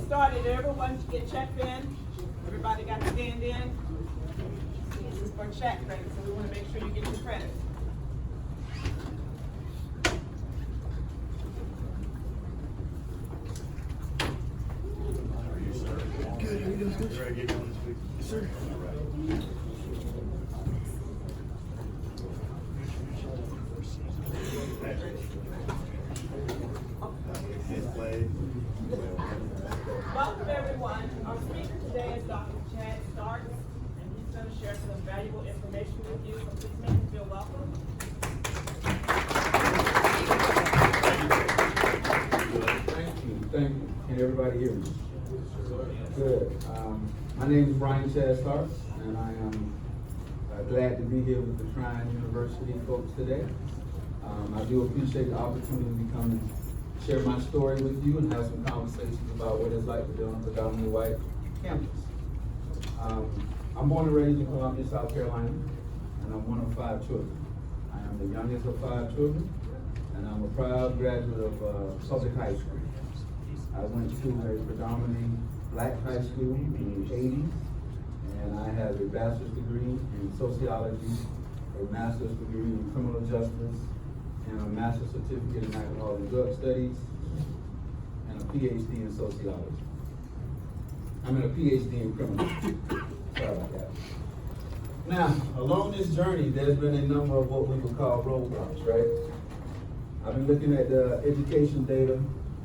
started, everyone get checked in. Everybody got scanned in. This is for check credit, so we want to make sure you get your credit. Good, how you doing? Good. Ready to get going this week? Yes, sir. All right. Hit play. Welcome everyone. Our speaker today is Dr. Chad Starks, and he's going to share some valuable information with you. So please make him feel welcome. Thank you. Can everybody hear me? Good. My name is Brian Chad Starks, and I am glad to be here with the Trine University folks today. I do appreciate the opportunity to come and share my story with you and have some conversations about what it's like to be on a predominantly white campus. I'm born and raised in Columbia, South Carolina, and I'm one of 5 children. I am the youngest of 5 children, and I'm a proud graduate of public high school. I went to a predominantly black high school in the 80s, and I have a bachelor's degree in sociology, a master's degree in criminal justice, and a master's certificate in alcohol and drug studies, and a PhD in sociology. I mean a PhD in criminal. Sorry about that. Now, along this journey, there's been a number of what we would call roadblocks, right? I've been looking at the education data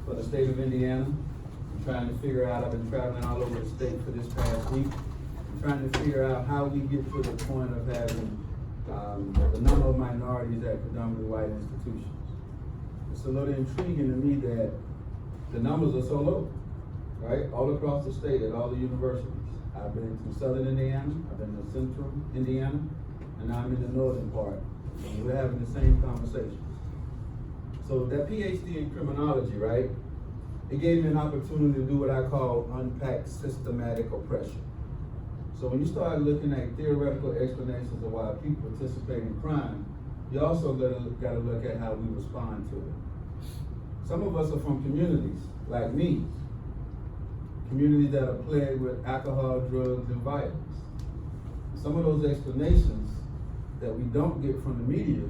for the state of Indiana. I'm trying to figure out, I've been traveling all over the state for this past week. I'm trying to figure out how we get to the point of having the number of minorities at predominantly white institutions. It's a little intriguing to me that the numbers are so low, right? All across the state at all the universities. I've been to Southern Indiana, I've been to Central Indiana, and now I'm in the northern part. And we're having the same conversations. So that PhD in criminology, right? It gave me an opportunity to do what I call unpack systematic oppression. So when you start looking at theoretical explanations of why people participate in crime, you also got to look at how we respond to it. Some of us are from communities, like me, communities that are plagued with alcohol, drugs, and violence. Some of those explanations that we don't get from the media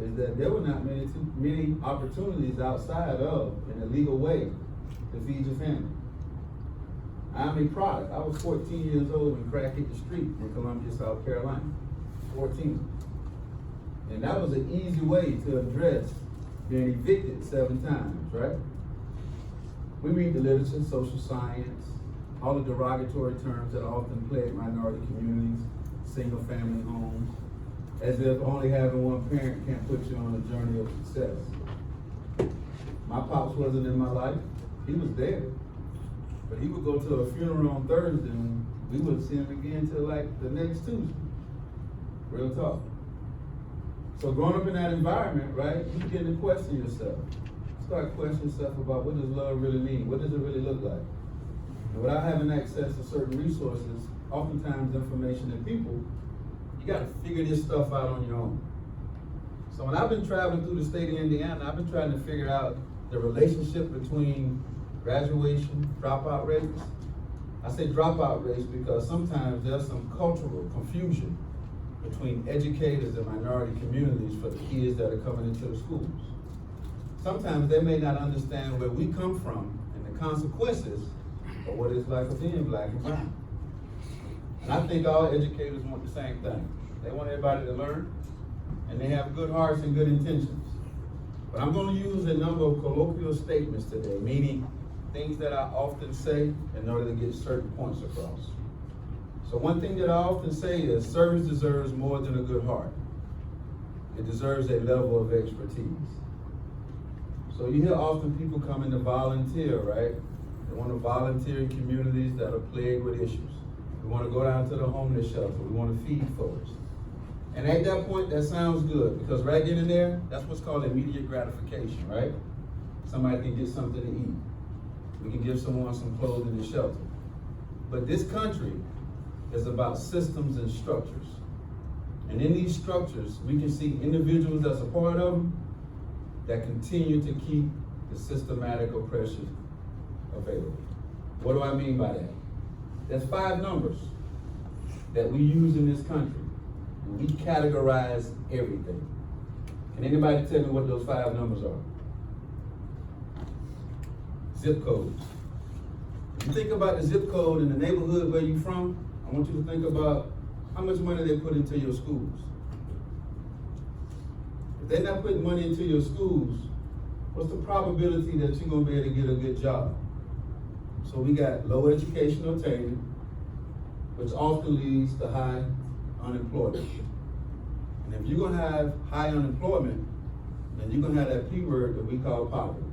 is that there were not many opportunities outside of, in a legal way, to feed your family. I'm a product. I was 14 years old when crack hit the street in Columbia, South Carolina. 14. And that was an easy way to address being evicted 7 times, right? We read the literature, social science, all the derogatory terms that often plague minority communities, single family homes, as if only having one parent can put you on a journey of success. My pops wasn't in my life. He was there. But he would go to a funeral on Thursday and we wouldn't see him again till like the next Tuesday. Real talk. So growing up in that environment, right, you begin to question yourself. Start questioning yourself about what does love really mean? What does it really look like? And without having access to certain resources, oftentimes information and people, you got to figure this stuff out on your own. So when I've been traveling through the state of Indiana, I've been trying to figure out the relationship between graduation, dropout rates. I say dropout rates because sometimes there's some cultural confusion between educators and minority communities for the kids that are coming into the schools. Sometimes they may not understand where we come from and the consequences of what it's like for being black and brown. And I think all educators want the same thing. They want everybody to learn, and they have good hearts and good intentions. But I'm going to use a number of colloquial statements today, meaning things that I often say in order to get certain points across. So one thing that I often say is service deserves more than a good heart. It deserves a level of expertise. So you hear often people coming to volunteer, right? They want to volunteer in communities that are plagued with issues. We want to go down to the homeless shelter. We want to feed folks. And at that point, that sounds good because right then and there, that's what's called immediate gratification, right? Somebody can get something to eat. We can give someone some clothing and shelter. But this country is about systems and structures. And in these structures, we can see individuals that's a part of them that continue to keep the systematic oppression available. What do I mean by that? There's 5 numbers that we use in this country, and we categorize everything. Can anybody tell me what those 5 numbers are? Zip codes. If you think about the zip code in the neighborhood where you're from, I want you to think about how much money they put into your schools. If they're not putting money into your schools, what's the probability that you're gonna be able to get a good job? So we got low educational attainment, which often leads to high unemployment. And if you're gonna have high unemployment, then you're gonna have that P word that we call poverty.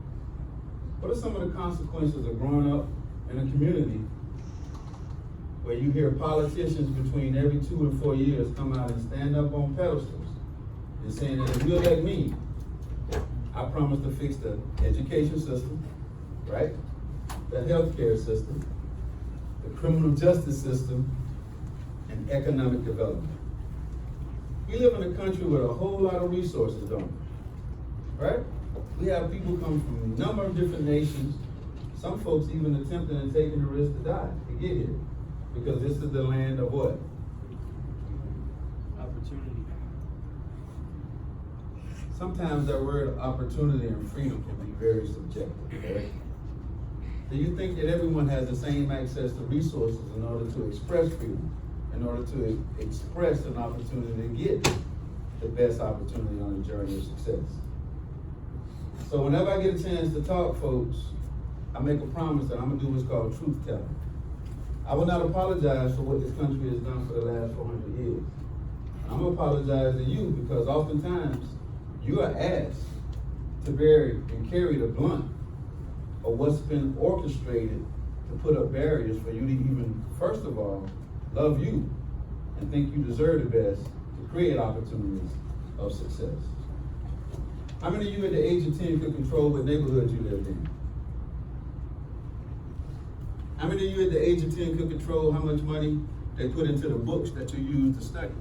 What are some of the consequences of growing up in a community where you hear politicians between every 2 and 4 years come out and stand up on pedestals and saying that if you elect me, I promise to fix the education system, right? The healthcare system, the criminal justice system, and economic development. We live in a country with a whole lot of resources, don't we? Right? We have people come from a number of different nations. Some folks even attempting and taking the risk to die to get here. Because this is the land of what? Opportunity. Sometimes that word opportunity and freedom can be very subjective, right? Do you think that everyone has the same access to resources in order to express freedom, in order to express an opportunity to get the best opportunity on the journey of success? So whenever I get a chance to talk, folks, I make a promise that I'm gonna do what's called truth telling. I will not apologize for what this country has done for the last 400 years. I'm gonna apologize to you because oftentimes you are asked to bear and carry the blunt of what's been orchestrated to put up barriers for you to even, first of all, love you and think you deserve the best to create opportunities of success. How many of you at the age of 10 could control what neighborhood you lived in? How many of you at the age of 10 could control how much money they put into the books that you use to study?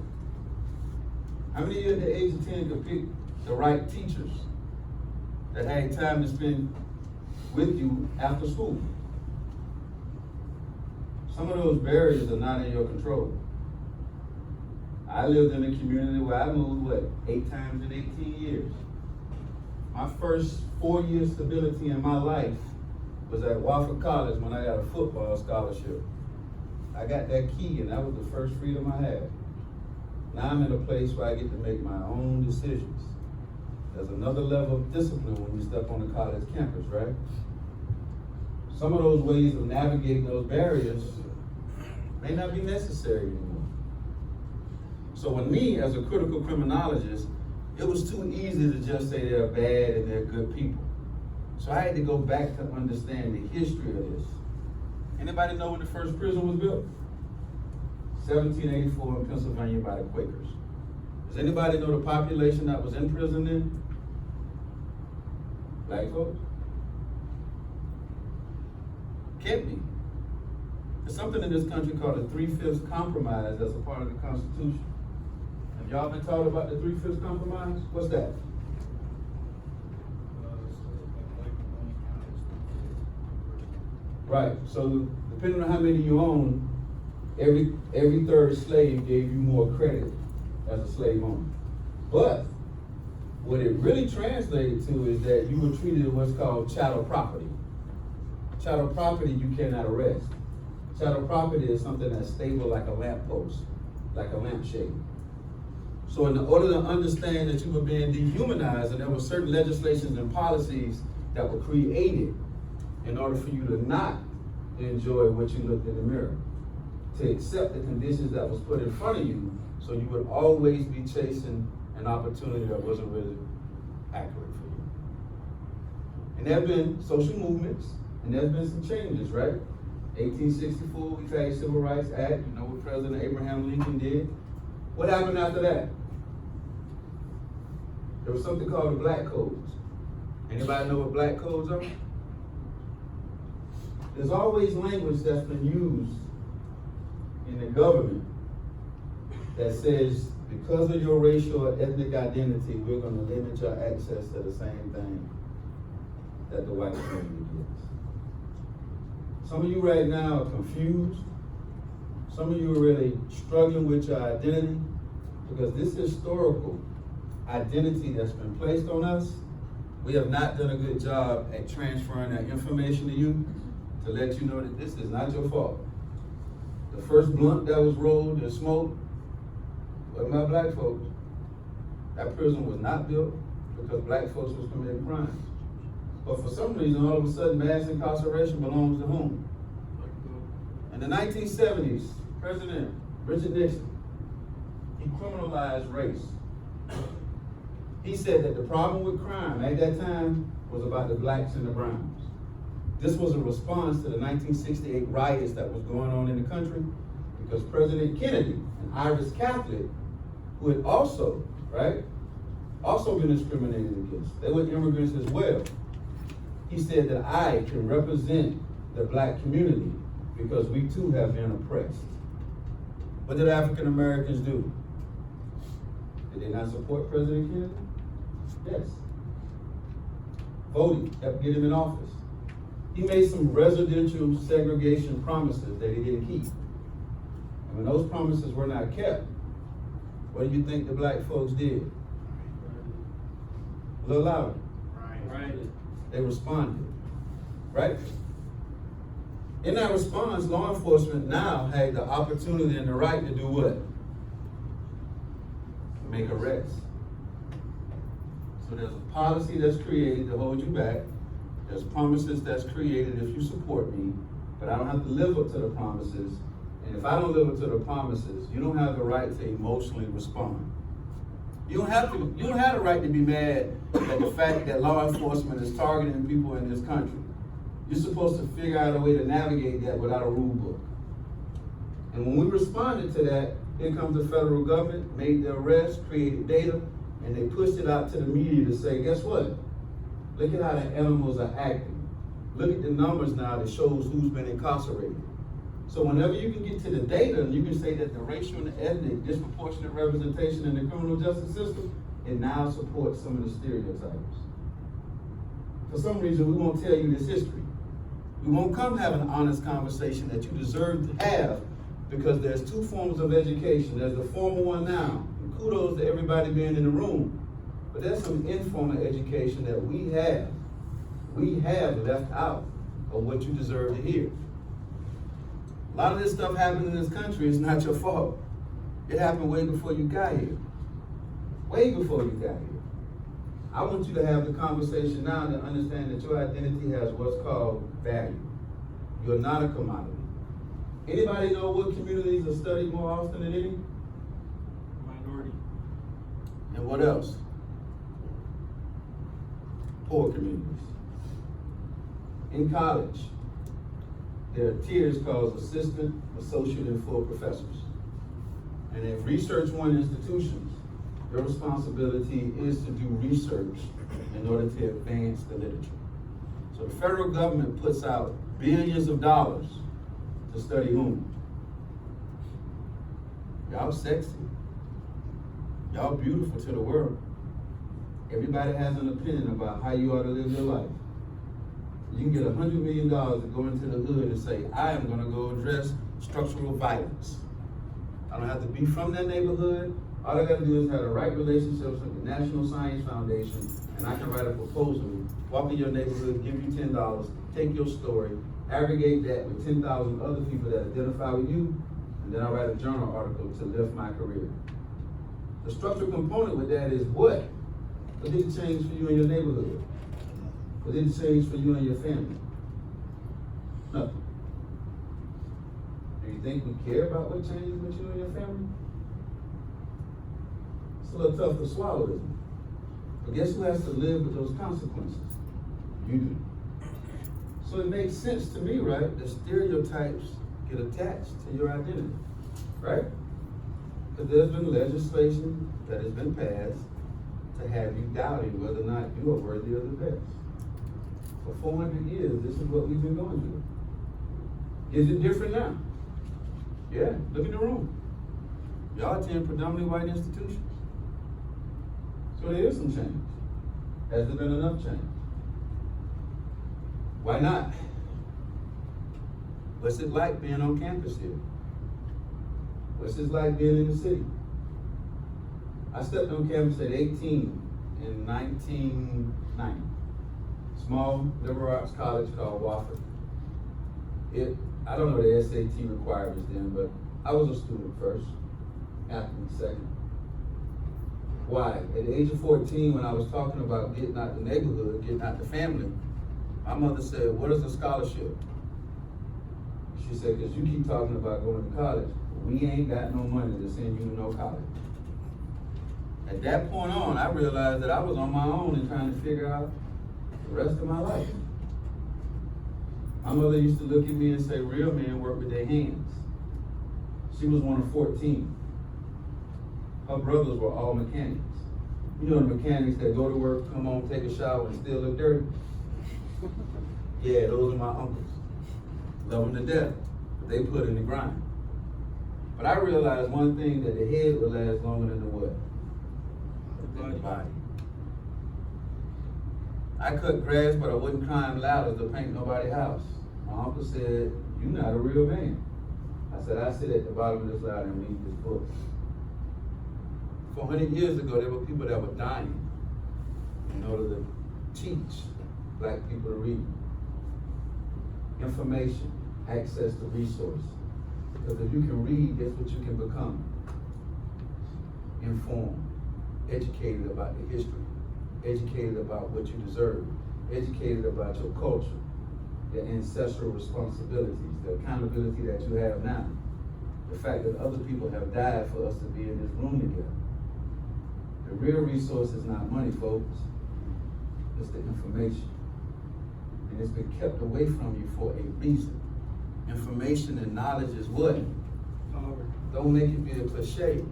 How many of you at the age of 10 could pick the right teachers that had time to spend with you after school? Some of those barriers are not in your control. I lived in a community where I moved, 8 times in 18 years. My first 4-year stability in my life was at Wofford College when I got a football scholarship. I got that key and that was the first freedom I had. Now I'm in a place where I get to make my own decisions. There's another level of discipline when you step on the college campus, right? Some of those ways of navigating those barriers may not be necessary anymore. So when me, as a critical criminologist, it was too easy to just say they're bad and they're good people. So I had to go back to understand the history of this. Anybody know when the first prison was built? 1784 in Pennsylvania by the Quakers. Does anybody know the population that was in prison then? Black folks? Can't be. There's something in this country called the 3/5 compromise that's a part of the Constitution. Have y'all been taught about the 3/5 compromise? What's that? Right, so depending on how many you own, every third slave gave you more credit as a slave owner. But what it really translated to is that you were treated as what's called chattel property. Chattel property you cannot arrest. Chattel property is something that's stable like a lamppost, like a lampshade. So in order to understand that you were being dehumanized, and there were certain legislations and policies that were created in order for you to not enjoy what you looked in the mirror, to accept the conditions that was put in front of you, so you would always be chasing an opportunity that wasn't really accurate for you. And there have been social movements, and there's been some changes, right? 1864, we had Civil Rights Act, you know what President Abraham Lincoln did. What happened after that? There was something called the Black Codes. Anybody know what Black Codes are? There's always language that's been used in the government that says, because of your racial or ethnic identity, we're going to limit your access to the same thing that the white community gets. Some of you right now are confused. Some of you are really struggling with your identity because this historical identity that's been placed on us, we have not done a good job at transferring that information to you to let you know that this is not your fault. The first blunt that was rolled and smoked was my black folks. That prison was not built because black folks was committing crimes. But for some reason, all of a sudden, mass incarceration belongs to whom? In the 1970s, President Richard Nixon, he criminalized race. He said that the problem with crime at that time was about the blacks and the browns. This was a response to the 1968 riots that was going on in the country because President Kennedy, an Irish Catholic, who had also been discriminated against. They were immigrants as well. He said that I can represent the black community because we too have been oppressed. What did African Americans do? Did they not support President Kennedy? Yes. Voting, helped get him in office. He made some residential segregation promises that he didn't keep. And when those promises were not kept, what do you think the black folks did? A little louder. Right. They responded, right? In that response, law enforcement now had the opportunity and the right to do what? Make arrests. So there's a policy that's created to hold you back. There's promises that's created if you support me, but I don't have to live up to the promises. And if I don't live up to the promises, you don't have the right to emotionally respond. You don't have the right to be mad at the fact that law enforcement is targeting people in this country. You're supposed to figure out a way to navigate that without a rule book. And when we responded to that, here comes the federal government, made the arrest, created data, and they pushed it out to the media to say, guess what? Look at how the animals are acting. Look at the numbers now that shows who's been incarcerated. So whenever you can get to the data and you can say that the racial and ethnic disproportionate representation in the criminal justice system, it now supports some of the stereotypes. For some reason, we won't tell you this history. We won't come have an honest conversation that you deserve to have because there's two forms of education. There's the formal one now, and kudos to everybody being in the room. But there's some informal education that we have left out of what you deserve to hear. A lot of this stuff happened in this country is not your fault. It happened way before you got here. Way before you got here. I want you to have the conversation now to understand that your identity has what's called value. You're not a commodity. Anybody know what communities are studied more often than any? Minority. And what else? Poor communities. In college, there are tiers called assistant, associate, and full professors. And in research-one institutions, your responsibility is to do research in order to advance the literature. So the federal government puts out billions of dollars to study whom? Y'all sexy. Y'all beautiful to the world. Everybody has an opinion about how you ought to live your life. You can get $100 million to go into the hood and say, I am gonna go address structural violence. I don't have to be from that neighborhood. All I gotta do is have the right relationships with the National Science Foundation, and I can write a proposal, walk in your neighborhood, give you $10, take your story, aggregate that with 10,000 other people that identify with you, and then I'll write a journal article to lift my career. The structural component with that is what? What did it change for you in your neighborhood? What did it change for you and your family? Nothing. Do you think we care about what changes with you and your family? It's a little tough to swallow, isn't it? But guess who has to live with those consequences? You do. So it makes sense to me, right, that stereotypes get attached to your identity, right? Because there's been legislation that has been passed to have you doubting whether or not you are worthy of the best. For 400 years, this is what we've been going through. Is it different now? Yeah, look in the room. Y'all attend predominantly white institutions. So there is some change. Has there been enough change? Why not? What's it like being on campus here? What's it like being in the city? I stepped on campus at 18 in 1990. Small liberal arts college called Wofford. I don't know the SAT requirements then, but I was a student first, athlete second. Why? At the age of 14, when I was talking about getting out the neighborhood, getting out the family, my mother said, "What is a scholarship?" She said, "Because you keep talking about going to college. We ain't got no money to send you to no college." At that point on, I realized that I was on my own and trying to figure out the rest of my life. My mother used to look at me and say, "Real men work with their hands." She was one of 14. Her brothers were all mechanics. You know the mechanics that go to work, come home, take a shower, and still look dirty? Yeah, those are my uncles. Love them to death, but they put in the grind. But I realized one thing, that the head would last longer than the what? Than the body. I cut grass, but I wouldn't climb ladders to paint nobody's house. My uncle said, "You're not a real man." I said, "I sit at the bottom of this ladder and read this book." 400 years ago, there were people that were dying in order to teach black people to read. Information, access to resources. Because if you can read, that's what you can become. Informed, educated about the history, educated about what you deserve, educated about your culture, your ancestral responsibilities, the accountability that you have now, the fact that other people have died for us to be in this room together. The real resource is not money, folks. It's the information. And it's been kept away from you for a reason. Information and knowledge is what? Power. Don't make it be a cliche.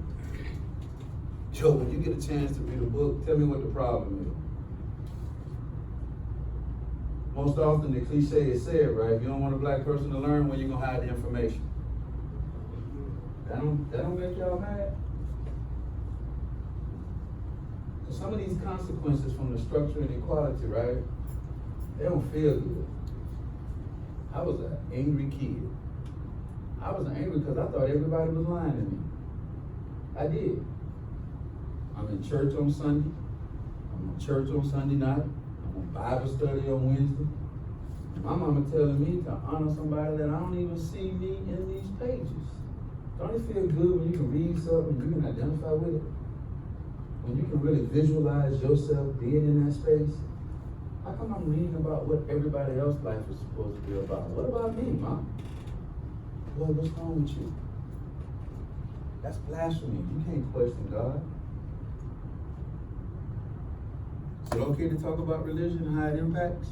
Joe, when you get a chance to read a book, tell me what the problem is. Most often the cliche is said, right? If you don't want a black person to learn, where you gonna hide the information? That don't make y'all mad? Some of these consequences from the structure and equality, right? They don't feel good. I was an angry kid. I was angry because I thought everybody was lying to me. I did. I'm in church on Sunday. I'm in church on Sunday night. I'm on Bible study on Wednesday. My mama telling me to honor somebody that I don't even see me in these pages. Don't it feel good when you can read something and you can identify with it? When you can really visualize yourself being in that space? How come I'm reading about what everybody else's life is supposed to be about? What about me, Mom? Well, what's wrong with you? That's blasphemy. You can't question God. Is it okay to talk about religion and how it impacts?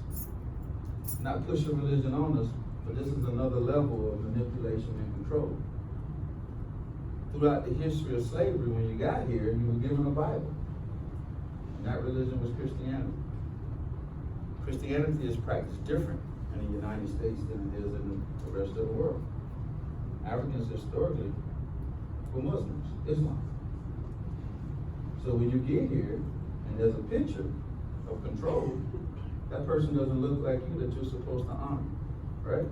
Not pushing religion on us, but this is another level of manipulation and control. Throughout the history of slavery, when you got here, you were given a Bible. And that religion was Christianity. Christianity is practiced different in the United States than it is in the rest of the world. Africans historically were Muslims, Islam. So when you get here and there's a picture of control, that person doesn't look like you that you're supposed to honor, right?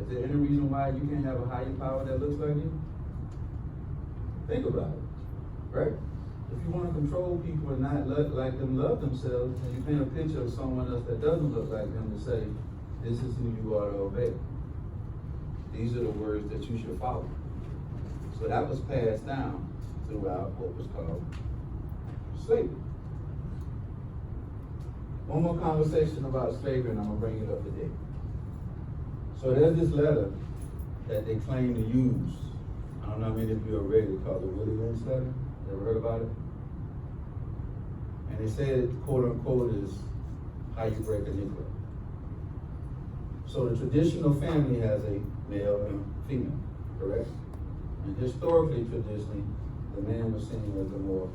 Is there any reason why you can't have a higher power that looks like you? Think about it, right? If you want to control people and not let them love themselves, and you paint a picture of someone else that doesn't look like them to say, this is who you are to obey. These are the words that you should follow. So that was passed down throughout what was called slavery. One more conversation about slavery and I'm gonna bring it up today. So there's this letter that they claim to use. I don't know how many of you have read it, called the Willie Lynch letter. You ever heard about it? And they said, quote unquote, is how you break a Negro. So the traditional family has a male and female, correct? And historically, traditionally, the man was seen as a more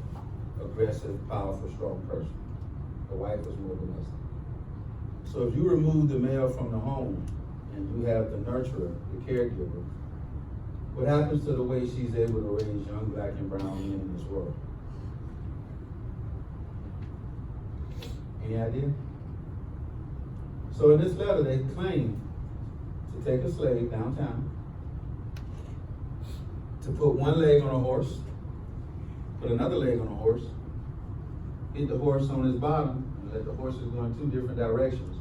aggressive, powerful, strong person. The wife was more domestic. So if you remove the male from the home and you have the nurturer, the caregiver, what happens to the way she's able to raise young black and brown men in this world? Any idea? So in this letter, they claim to take a slave downtown, to put one leg on a horse, put another leg on a horse, hit the horse on his bottom, and let the horses go in two different directions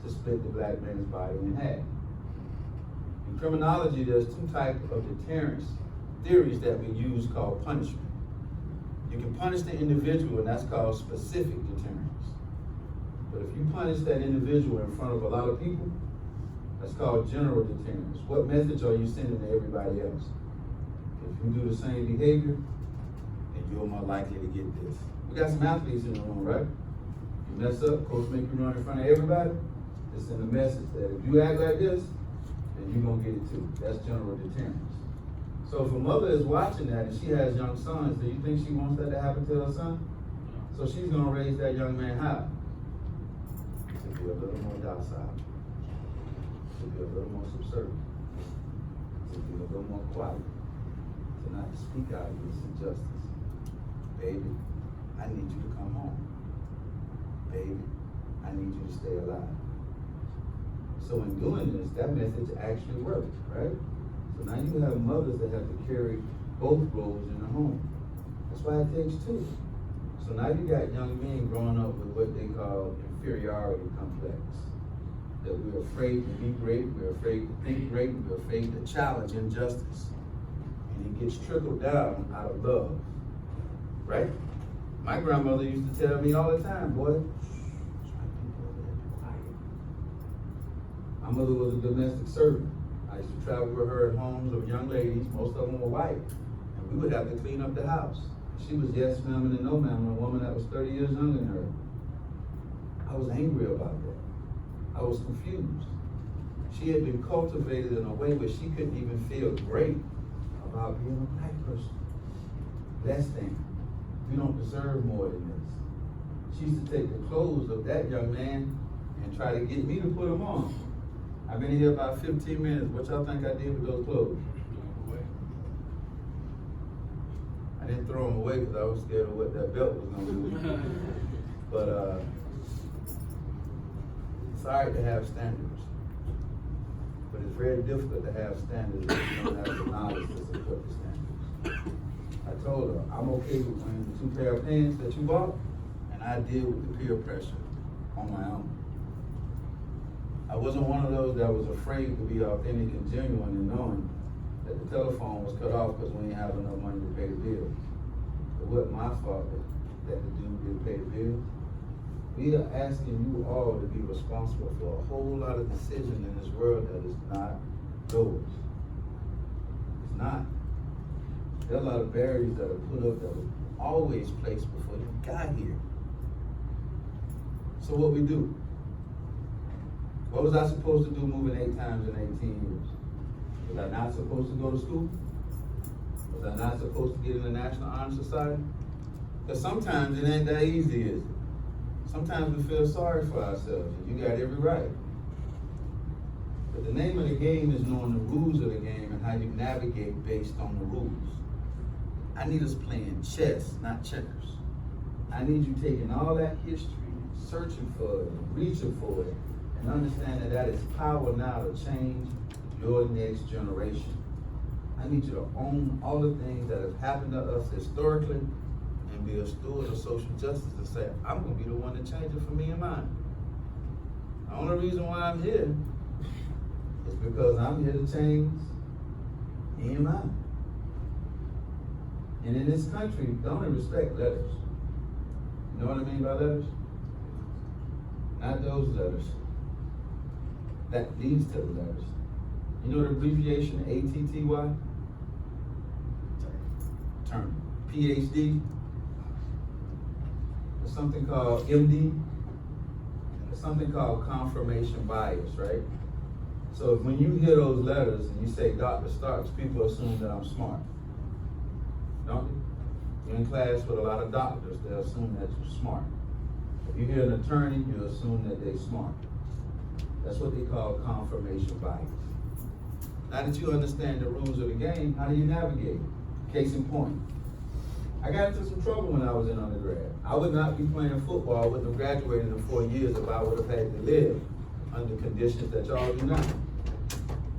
to split the black man's body in half. In criminology, there's two types of deterrence theories that we use called punishment. You can punish the individual, and that's called specific deterrence. But if you punish that individual in front of a lot of people, that's called general deterrence. What message are you sending to everybody else? If you do the same behavior, then you're more likely to get this. We got some athletes in the room, right? You mess up, coach make you run in front of everybody, it's send a message that if you act like this, then you're gonna get it too. That's general deterrence. So if a mother is watching that and she has young sons, do you think she wants that to happen to her son? So she's gonna raise that young man how? To be a little more docile, to be a little more subservient, to be a little more quiet, to not speak out against injustice. Baby, I need you to come home. Baby, I need you to stay alive. So in doing this, that message actually works, right? So now you have mothers that have to carry both roles in the home. That's why it takes two. So now you got young men growing up with what they call inferiority complex. That we're afraid to be great, we're afraid to think great, we're afraid to challenge injustice. And it gets trickled down out of love, right? My grandmother used to tell me all the time, boy, my mother was a domestic servant. I used to travel with her at homes of young ladies, most of them were white, and we would have to clean up the house. She was yes ma'am and no ma'am, a woman that was 30 years younger than her. I was angry about that. I was confused. She had been cultivated in a way where she couldn't even feel great about being a black person. Less than. You don't deserve more than this. She used to take the clothes of that young man and try to get me to put them on. I've been here about 15 minutes. What y'all think I did with those clothes? I didn't throw them away because I was scared of what that belt was going to do. But it's all right to have standards. But it's very difficult to have standards if you don't have the knowledge to support the standards. I told her, I'm okay with wearing the 2 pair of pants that you bought, and I deal with the peer pressure on my own. I wasn't one of those that was afraid to be authentic and genuine in knowing that the telephone was cut off because we didn't have enough money to pay the bills. It wasn't my fault that the dude didn't pay the bills. We are asking you all to be responsible for a whole lot of decisions in this world that is not yours. It's not. There are a lot of barriers that are put up that were always placed before you got here. So what we do? What was I supposed to do moving 8 times in 18 years? Was I not supposed to go to school? Was I not supposed to get in the National Honor Society? Because sometimes it ain't that easy, is it? Sometimes we feel sorry for ourselves, and you got every right. But the name of the game is knowing the rules of the game and how you navigate based on the rules. I need us playing chess, not checkers. I need you taking all that history, searching for it, reaching for it, and understanding that is power now to change your next generation. I need you to own all the things that have happened to us historically and be a steward of social justice and say, I'm going to be the one to change it for me and mine. The only reason why I'm here is because I'm here to change me and mine. And in this country, they only respect letters. You know what I mean by letters? Not those letters. That leads to the letters. You know the abbreviation ATTY? Term. PhD. There's something called MD. There's something called confirmation bias, right? So when you hear those letters and you say Dr. Starks, people assume that I'm smart. Don't they? You're in class with a lot of doctors, they assume that you're smart. If you hear an attorney, you assume that they're smart. That's what they call confirmation bias. Now that you understand the rules of the game, how do you navigate? Case in point. I got into some trouble when I was in undergrad. I would not be playing football, I wouldn't have graduated in 4 years if I would have had to live under conditions that y'all do now.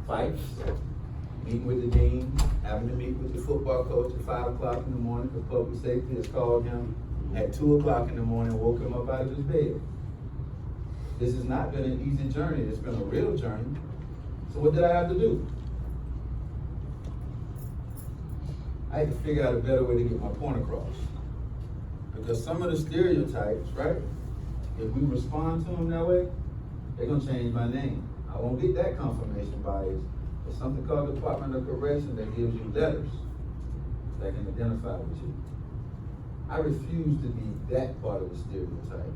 fights, meeting with the dean, having to meet with the football coach at 5 o'clock in the morning because public safety has called him at 2 o'clock in the morning, woke him up out of his bed. This has not been an easy journey. It's been a real journey. So what did I have to do? I had to figure out a better way to get my point across. Because some of the stereotypes, right? If we respond to them that way, they're gonna change my name. I won't get that confirmation bias. There's something called Department of Correction that gives you letters that can identify with you. I refuse to be that part of the stereotype.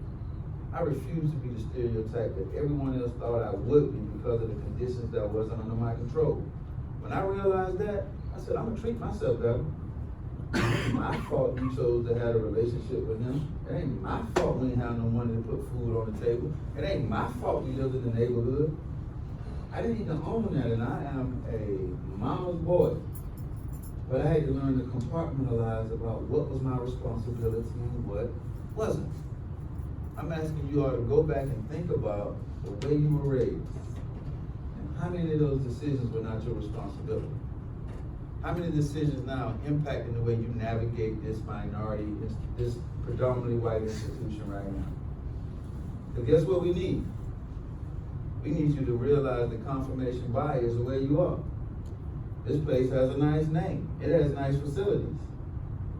I refuse to be the stereotype that everyone else thought I would be because of the conditions that wasn't under my control. When I realized that, I said, I'm gonna treat myself better. It ain't my fault you chose to have a relationship with him. It ain't my fault we ain't have no money to put food on the table. It ain't my fault we lived in the neighborhood. I didn't even own that, and I am a mama's boy. But I had to learn to compartmentalize about what was my responsibility and what wasn't. I'm asking you all to go back and think about the way you were raised. And how many of those decisions were not your responsibility? How many decisions now are impacting the way you navigate this minority, this predominantly white institution right now? Because guess what we need? We need you to realize the confirmation bias is where you are. This place has a nice name. It has nice facilities.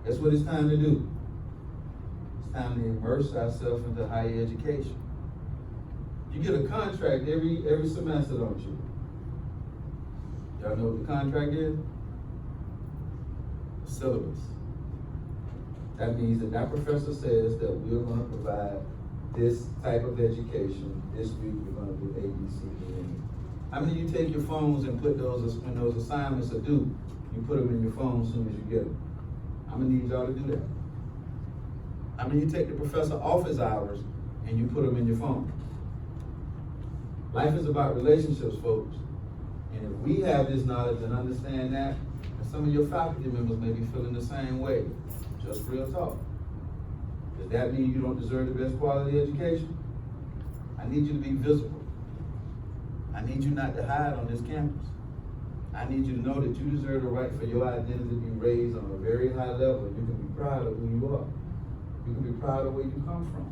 That's what it's time to do. It's time to immerse ourselves into higher education. You get a contract every semester, don't you? Y'all know what the contract is? Syllabus. That means that professor says that we're going to provide this type of education. This week we're going to do A, B, C, D, and E. How many of you take your phones and put those, when those assignments are due, you put them in your phone as soon as you get them? I'm going to need y'all to do that. How many of you take the professor office hours and you put them in your phone? Life is about relationships, folks. And if we have this knowledge and understand that, and some of your faculty members may be feeling the same way, just real talk. Does that mean you don't deserve the best quality education? I need you to be visible. I need you not to hide on this campus. I need you to know that you deserve the right for your identity to be raised on a very high level. You can be proud of who you are. You can be proud of where you come from.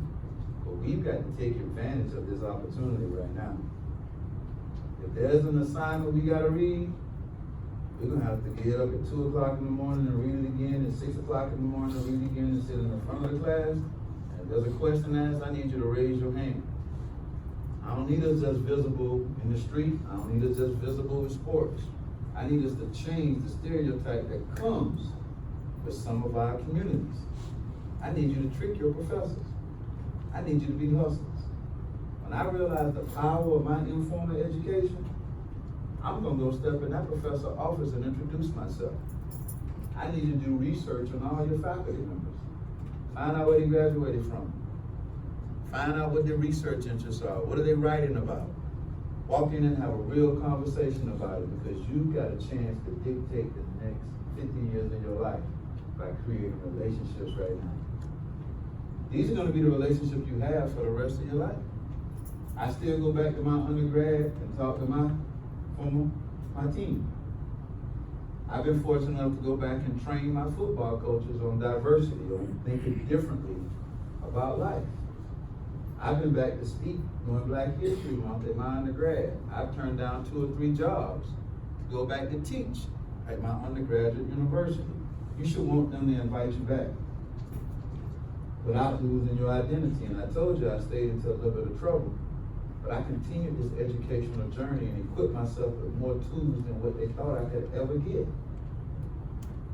But we've got to take advantage of this opportunity right now. If there's an assignment we got to read, we're going to have to get up at 2 o'clock in the morning and read it again, at 6 o'clock in the morning and read it again, and sit in the front of the class. And if there's a question asked, I need you to raise your hand. I don't need us just visible in the street. I don't need us just visible in sports. I need us to change the stereotype that comes with some of our communities. I need you to trick your professors. I need you to be hustlers. When I realize the power of my informal education, I'm gonna go step in that professor's office and introduce myself. I need to do research on all your faculty members. Find out where they graduated from. Find out what their research interests are. What are they writing about? Walk in and have a real conversation about it, because you've got a chance to dictate the next 50 years of your life by creating relationships right now. These are going to be the relationships you have for the rest of your life. I still go back to my undergrad and talk to my team. I've been fortunate enough to go back and train my football coaches on diversity, on thinking differently about life. I've been back to speak during Black History Month at my undergrad. I've turned down 2 or 3 jobs to go back to teach at my undergraduate university. You should want them to invite you back without losing your identity. And I told you I stayed into a little bit of trouble, but I continued this educational journey and equipped myself with more tools than what they thought I could ever get.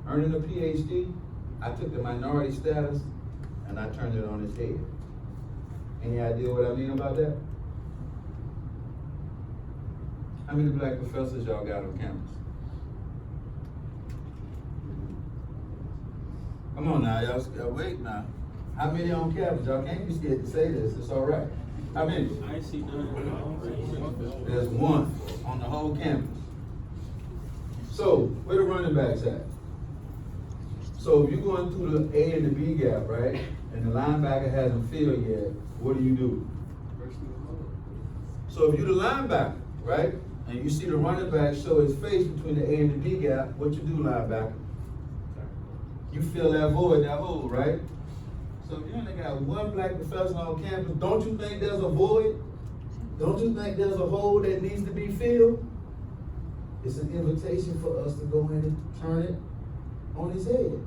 Earning a PhD, I took the minority status and I turned it on its head. Any idea what I mean about that? How many black professors y'all got on campus? Come on now, y'all wait now. How many on campus? Y'all can't be scared to say this, it's all right. How many? I see none. There's 1 on the whole campus. So, where the running backs at? So if you're going through the A and the B gap, right, and the linebacker hasn't filled yet, what do? So if you're the linebacker, right, and you see the running back show his face between the A and the B gap, what you do, linebacker? You fill that void, that hole, right? So if you only got one black professor on campus, don't you think there's a void? Don't you think there's a hole that needs to be filled? It's an invitation for us to go in and turn it on his head.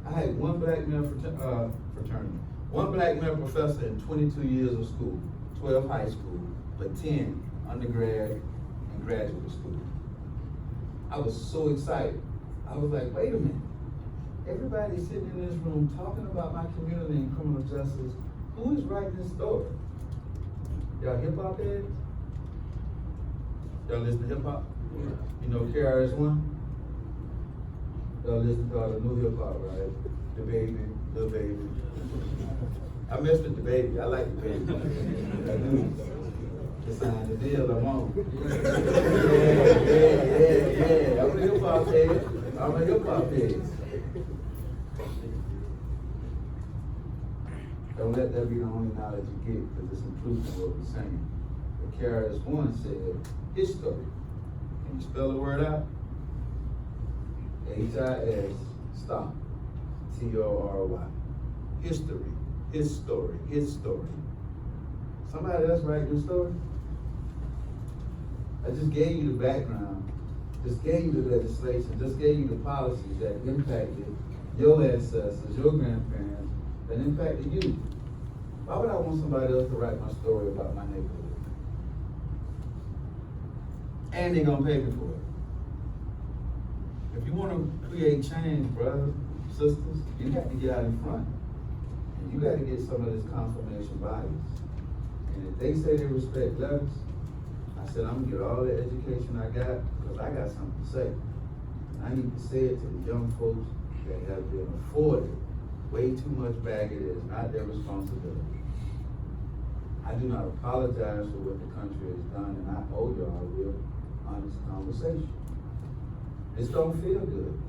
I had one black male fraternity, one black male professor in 22 years of school, 12 high school, but 10 undergrad and graduate school. I was so excited. I was like, wait a minute. Everybody sitting in this room talking about my community and criminal justice, who is writing this story? Y'all hip hop heads? Y'all listen to hip hop? You know KRS-One? Y'all listen to all the new hip hop, right? The Baby, Lil Baby. I mess with the Baby. I like the Baby. I do. To sign the deal, I'm on. Yeah. I'm a hip hop head. I'm a hip hop head. Don't let that be the only knowledge you get, because it's inclusive of what we're saying. The KRS-One said, history. Can you spell the word out? H-I-S, stop. T-O-R-Y. History. His story. His story. Somebody else write your story? I just gave you the background, just gave you the legislation, just gave you the policies that impacted your ancestors, your grandparents, that impacted you. Why would I want somebody else to write my story about my neighborhood? And they're gonna pay me for it. If you wanna create change, brothers, sisters, you got to get out in front. And you got to get some of this confirmation bias. And if they say they respect letters, I said, I'm gonna get all the education I got, because I got something to say. And I need to say it to the young folks that have been afforded way too much baggage that is not their responsibility. I do not apologize for what the country has done, and I owe y'all a real honest conversation. This don't feel good.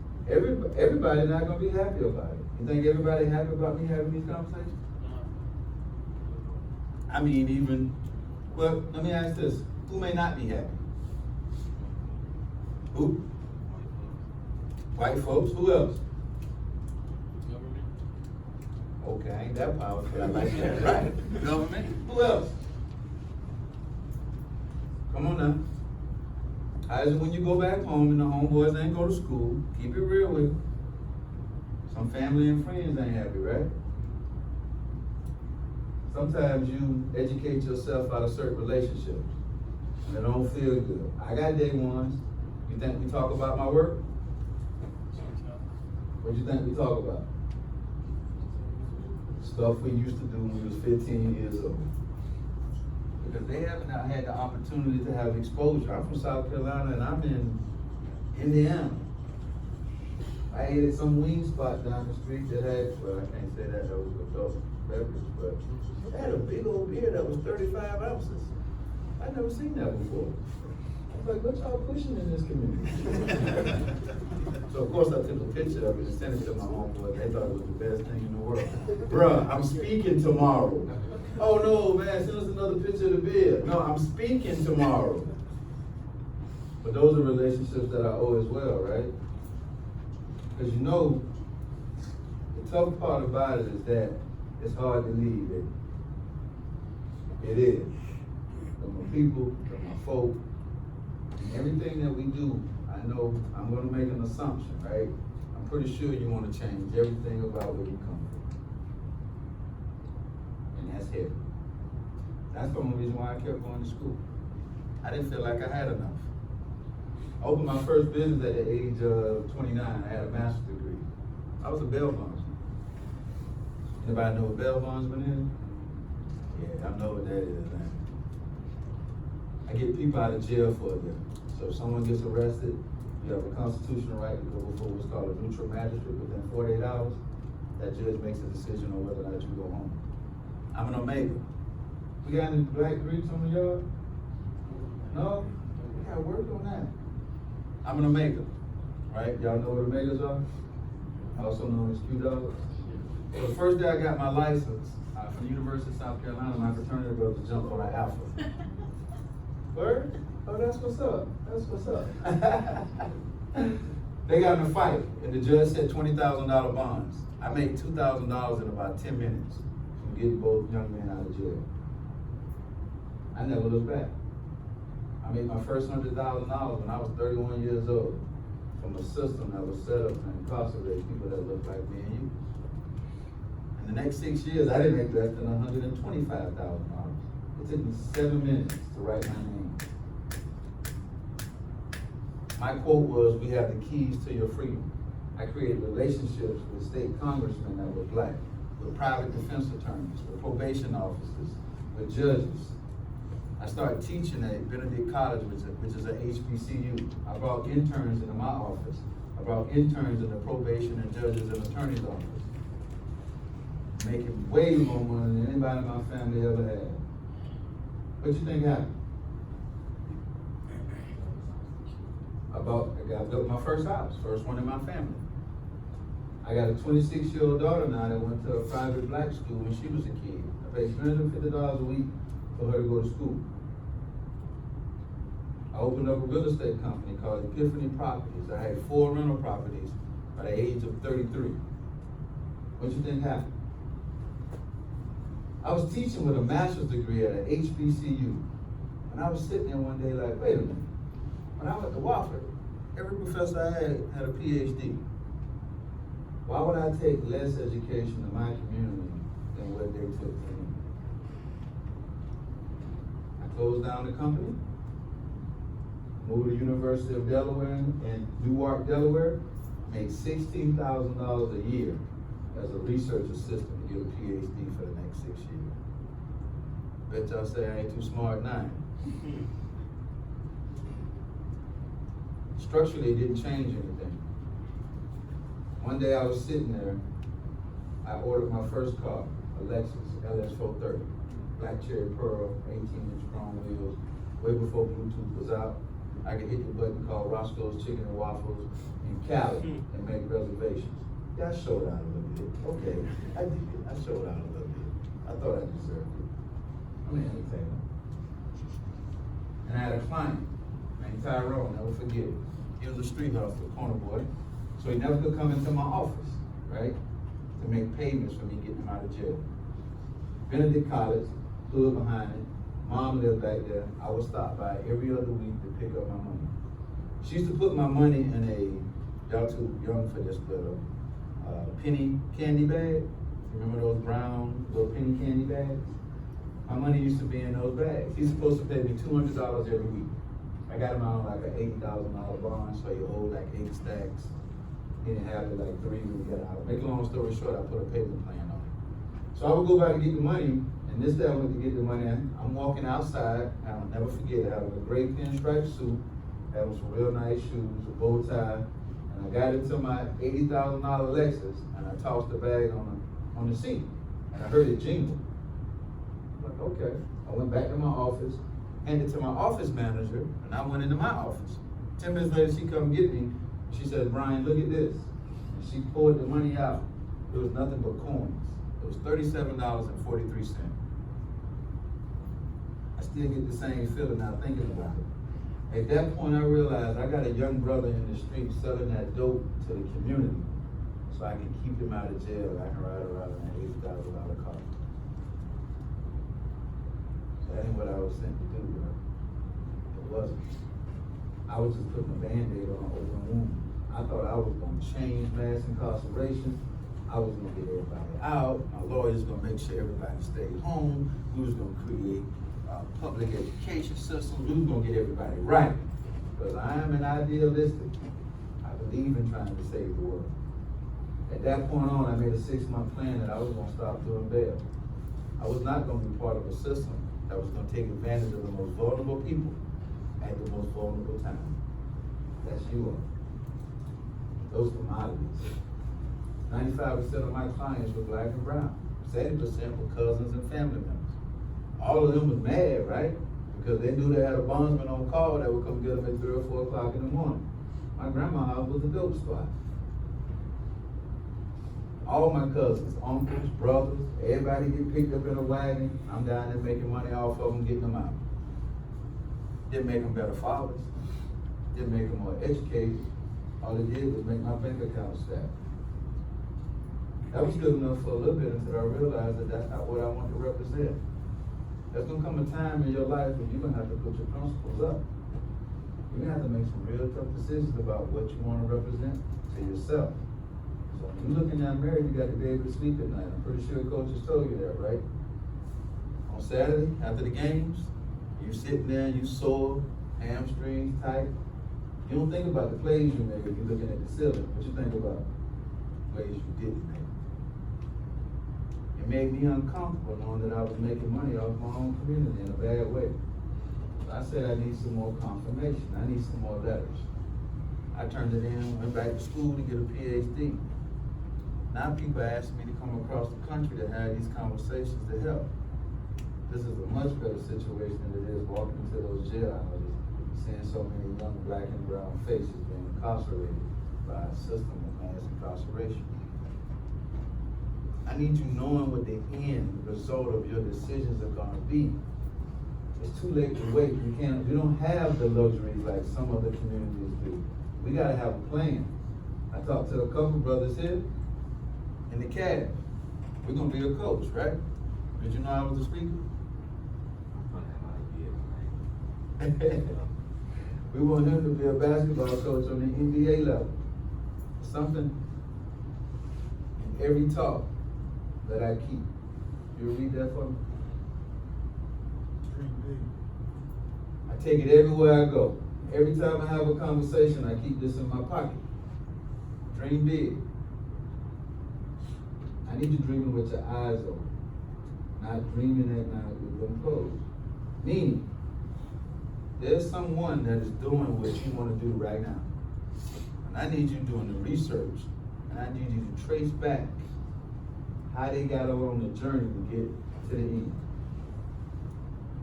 Everybody's not gonna be happy about it. You think everybody happy about me having these conversations? I mean, even, well, let me ask this. Who may not be happy? Who? White folks? Who else? Okay, I ain't that powerful. I like that, right? Government? Who else? Come on now. How is it when you go back home and the homeboys ain't go to school? Keep it real with them. Some family and friends ain't happy, right? Sometimes you educate yourself out of certain relationships and it don't feel good. I got day ones. You think we talk about my work? What you think we talk about? Stuff we used to do when we was 15 years old. Because they haven't had the opportunity to have exposure. I'm from South Carolina and I'm in Indiana. I ate at some wing spot down the street that had, well, I can't say that was adult beverage, but it had a big old beer that was 35 ounces. I'd never seen that before. I was like, what y'all pushing in this community? So of course I took a picture of it and sent it to my homeboy. They thought it was the best thing in the world. Bruh, I'm speaking tomorrow. Oh no, man, send us another picture of the beer. No, I'm speaking tomorrow. But those are relationships that I owe as well, right? Because you know, the tough part about it is that it's hard to leave it. It is. But my people, but my folk, and everything that we do, I know I'm gonna make an assumption, right? I'm pretty sure you wanna change everything about where you come from. And that's heavy. That's the only reason why I kept going to school. I didn't feel like I had enough. I opened my first business at the age of 29. I had a master's degree. I was a bail bondsman. Anybody know what bail bondsman is? Yeah, I know what that is, man. I get people out of jail for a living. So if someone gets arrested, you have a constitutional right to go before what's called a neutral magistrate within 48 hours. That judge makes a decision on whether or not you go home. I'm an Omega. We got any black Greeks on the yard? No? We gotta work on that. I'm an Omega, right? Y'all know what Omegas are? Also known as Q-Dogs. So the first day I got my license from the University of South Carolina, my fraternity brothers jumped on an Alpha. Word? Oh, that's what's up. That's what's up. They got in a fight, and the judge said $20,000 bonds. I made $2,000 in about 10 minutes from getting both young men out of jail. I never looked back. I made my first $100,000 when I was 31 years old from a system that was set up to incarcerate people that looked like me and you. In the next 6 years, I didn't make less than $125,000. It took me 7 minutes to write my name. My quote was, "We have the keys to your freedom." I created relationships with state congressmen that were black, with private defense attorneys, with probation officers, with judges. I started teaching at Benedict College, which is a HBCU. I brought interns into my office. I brought interns in the probation and judges and attorney's office. Making way more money than anybody in my family ever had. What you think happened? I built my first house, first one in my family. I got a 26-year-old daughter now that went to a private black school when she was a kid. I paid $350 a week for her to go to school. I opened up a real estate company called Epiphany Properties. I had 4 rental properties by the age of 33. What you think happened? I was teaching with a master's degree at an HBCU. And I was sitting there one day like, wait a minute. When I went to Wofford, every professor I had a PhD. Why would I take less education in my community than what they took to me? I closed down the company, moved to the University of Delaware in Newark, Delaware, made $16,000 a year as a research assistant to get a PhD for the next 6 years. Bet y'all say I ain't too smart now. Structurally, it didn't change anything. One day I was sitting there, I ordered my first car, a Lexus LS430, black cherry pearl, 18-inch chrome wheels, way before Bluetooth was out. I could hit the button called Roscoe's Chicken and Waffles in Cali and make reservations. Yeah, I showed out a little bit. Okay, I did. I showed out a little bit. I thought I deserved it. I'm an entertainer. And I had a client named Tyrone, never forget it. He was a street hustler, corner boy. So he never could come into my office, right? To make payments for me getting him out of jail. Benedict College, stood behind it. Mom lived back there. I would stop by every other week to pick up my money. She used to put my money in a, y'all too young for this, but penny candy bag. Remember those brown little penny candy bags? My money used to be in those bags. He's supposed to pay me $200 every week. I got him out on like an $80,000 bond, so he owed like 8 stacks. He didn't have it like 3 when we got out. Make a long story short, I put a payment plan on it. So I would go back and get the money, and this day I went to get the money. I'm walking outside, and I'll never forget it. Having a gray pinstripe suit, having some real nice shoes, a bow tie, and I got into my $80,000 Lexus, and I tossed the bag on the seat, and I heard it jingle. I'm like, okay. I went back to my office, handed it to my office manager, and I went into my office. 10 minutes later, she come get me. She said, "Brian, look at this." And she pulled the money out. It was nothing but coins. It was $37.43. I still get the same feeling now thinking about it. At that point, I realized I got a young brother in the street selling that dope to the community, so I can keep him out of jail. I can ride around in an $80,000 car. That ain't what I was sent to do, bro. It wasn't. I was just putting a Band-Aid on an open wound. I thought I was gonna change mass incarceration. I was gonna get everybody out. My lawyers gonna make sure everybody stayed home. We was gonna create a public education system. We was gonna get everybody right. Because I am an idealistic. I believe in trying to save the world. At that point on, I made a 6-month plan that I was gonna stop doing bail. I was not gonna be part of a system that was gonna take advantage of the most vulnerable people at the most vulnerable time. That's you all. Those commodities. 95% of my clients were black and brown. 70% were cousins and family members. All of them was mad, right? Because they knew they had a bondsman on call that would come get them at 3 or 4 o'clock in the morning. My grandma's house was a dope spot. All my cousins, uncles, brothers, everybody get picked up in a wagon. I'm down there making money off of them, getting them out. Didn't make them better fathers. Didn't make them more educated. All it did was make my bank account stack. That was good enough for a little bit until I realized that that's not what I want to represent. There's gonna come a time in your life when you're gonna have to put your principles up. You're gonna have to make some real tough decisions about what you wanna represent to yourself. So when you're looking at married, you got to be able to sleep at night. I'm pretty sure coaches told you that, right? On Saturday, after the games, you sitting there, you sore, hamstrings tight. You don't think about the plays you made if you're looking at the ceiling. What you think about? Plays you didn't make. It made me uncomfortable knowing that I was making money off my own community in a bad way. I said I need some more confirmation. I need some more letters. I turned it in, went back to school to get a PhD. Now people ask me to come across the country to have these conversations to help. This is a much better situation than it is walking into those jail houses, seeing so many young black and brown faces being incarcerated by a system of mass incarceration. I need you knowing what the end result of your decisions are gonna be. It's too late to wait. We don't have the luxuries like some other communities do. We gotta have a plan. I talked to a couple brothers here in the cab. We're gonna be a coach, right? Did you know I was a speaker? We want him to be a basketball coach on the NBA level. Something in every talk that I keep. You read that for me? I take it everywhere I go. Every time I have a conversation, I keep this in my pocket. Dream big. I need you dreaming with your eyes open, not dreaming at night with them closed. Meaning, there's someone that is doing what you want to do right now. And I need you doing the research, and I need you to trace back how they got on the journey to get to the end.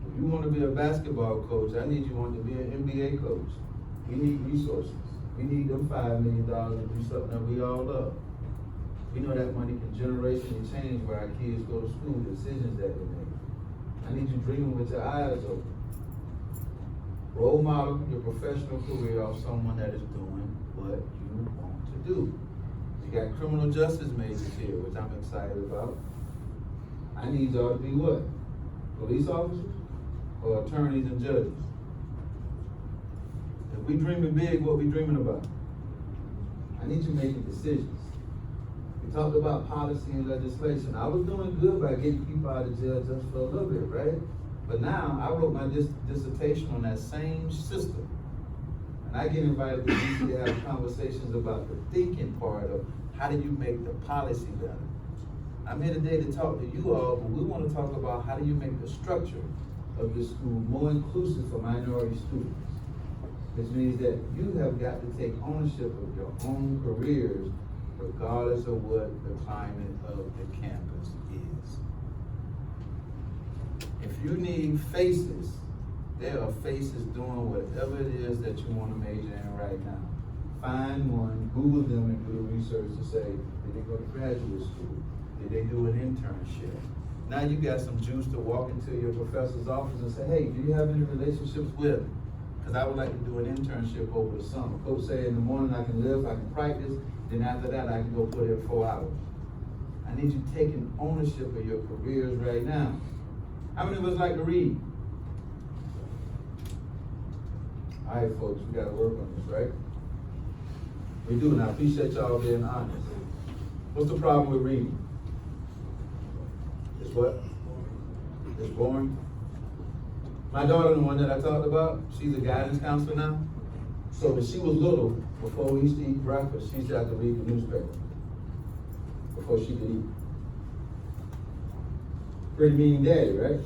If you want to be a basketball coach, I need you want to be an NBA coach. We need resources. We need them $5 million to do something that we all love. We know that money can generationally change where our kids go to school, decisions that they make. I need you dreaming with your eyes open. Role model your professional career off someone that is doing what you want to do. You got criminal justice majors here, which I'm excited about. I need y'all to be what? Police officers or attorneys and judges? If we dreaming big, what we dreaming about? I need you making decisions. We talked about policy and legislation. I was doing good by getting people out of jail just for a little bit, right? But now I wrote my dissertation on that same system. And I get invited to DC to have conversations about the thinking part of how do you make the policy better. I'm here today to talk to you all, but we want to talk about how do you make the structure of your school more inclusive for minority students. Which means that you have got to take ownership of your own careers regardless of what the climate of the campus is. If you need faces, there are faces doing whatever it is that you want to major in right now. Find one, Google them, and do the research to say, did they go to graduate school? Did they do an internship? Now you got some juice to walk into your professor's office and say, hey, do you have any relationships with? Because I would like to do an internship over the summer. Coach say in the morning I can live, I can practice, then after that I can go put in 4 hours. I need you taking ownership of your careers right now. How many of us like to read? All right, folks, we got to work on this, right? We do, and I appreciate y'all being honest. What's the problem with reading? It's what? It's boring. My daughter, the one that I talked about, she's a guidance counselor now. So when she was little, before we used to eat breakfast, she used to have to read the newspaper before she could eat. Pretty mean daddy, right?